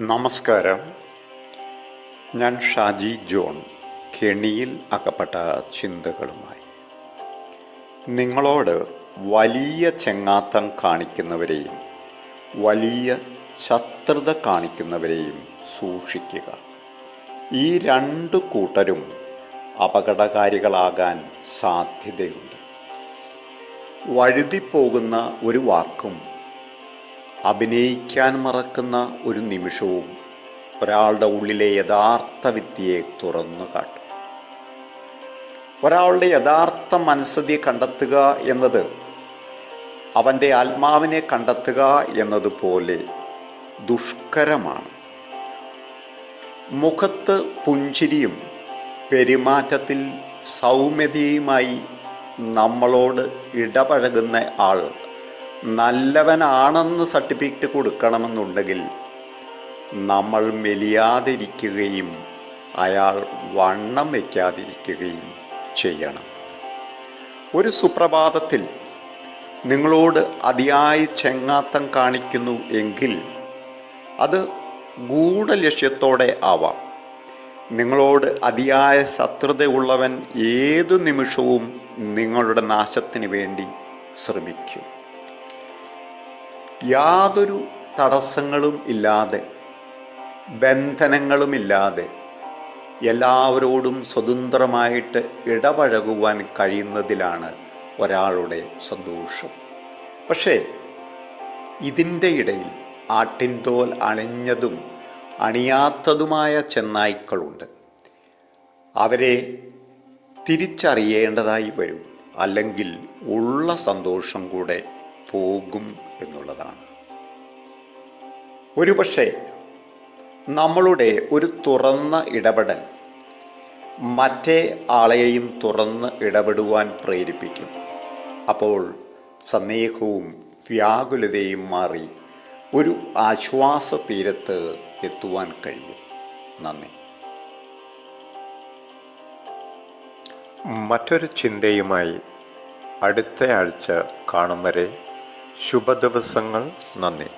നമസ്കാരം. ഞാൻ ഷാജി ജോൺ, കെണിയിൽ അകപ്പെട്ട ചിന്തകളുമായി. നിങ്ങളോട് വലിയ ചെങ്ങാത്തം കാണിക്കുന്നവരെയും വലിയ ശത്രുത കാണിക്കുന്നവരെയും സൂക്ഷിക്കുക. ഈ രണ്ടു കൂട്ടരും അപകടകാരികളാകാൻ സാധ്യതയുണ്ട്. വഴുതിപ്പോകുന്ന ഒരു വാക്കും അഭിനയിക്കാൻ മറക്കുന്ന ഒരു നിമിഷവും ഒരാളുടെ ഉള്ളിലെ യഥാർത്ഥ വിദ്യയെ തുറന്നു കാട്ടും. ഒരാളുടെ യഥാർത്ഥ മനസ്ഥിതി കണ്ടെത്തുക എന്നത് അവൻ്റെ ആത്മാവിനെ കണ്ടെത്തുക എന്നതുപോലെ ദുഷ്കരമാണ്. മുഖത്ത് പുഞ്ചിരിയും പെരുമാറ്റത്തിൽ സൗമ്യതയുമായി നമ്മളോട് ഇടപഴകുന്ന ആൾ നല്ലവനാണെന്ന് സർട്ടിഫിക്കറ്റ് കൊടുക്കണമെന്നുണ്ടെങ്കിൽ നമ്മൾ മെലിയാതിരിക്കുകയും അയാൾ വണ്ണം വയ്ക്കാതിരിക്കുകയും ചെയ്യണം. ഒരു സുപ്രഭാതത്തിൽ നിങ്ങളോട് അതിയായി ചെങ്ങാത്തം കാണിക്കുന്നു എങ്കിൽ അത് ഗൂഢലക്ഷ്യത്തോടെ ആവാം. നിങ്ങളോട് അതിയായ ശത്രുതയുള്ളവൻ ഏതു നിമിഷവും നിങ്ങളുടെ നാശത്തിന് വേണ്ടി ശ്രമിക്കും. യാതൊരു തടസ്സങ്ങളും ഇല്ലാതെ, ബന്ധനങ്ങളുമില്ലാതെ എല്ലാവരോടും സ്വതന്ത്രമായിട്ട് ഇടപഴകുവാൻ കഴിയുന്നതിലാണ് ഒരാളുടെ സന്തോഷം. പക്ഷേ ഇതിൻ്റെ ഇടയിൽ ആട്ടിൻതോൽ അണിഞ്ഞതും അണിയാത്തതുമായ ചെന്നായ്ക്കളുണ്ട്. അവരെ തിരിച്ചറിയേണ്ടതായി വരും, അല്ലെങ്കിൽ ഉള്ള സന്തോഷം കൂടെ പോകും എന്നുള്ളതാണ്. ഒരുപക്ഷെ നമ്മളുടെ ഒരു തുറന്ന ഇടപെടൽ മറ്റേ ആളെയും തുറന്ന് ഇടപെടുവാൻ പ്രേരിപ്പിക്കും. അപ്പോൾ സന്ദേഹവും വ്യാകുലതയും മാറി ഒരു ആശ്വാസ തീരത്ത് എത്തുവാൻ കഴിയും. നന്ദി. മറ്റൊരു ചിന്തയുമായി അടുത്ത ആഴ്ച കാണും വരെ ശുഭദിവസങ്ങൾ. നന്ദി.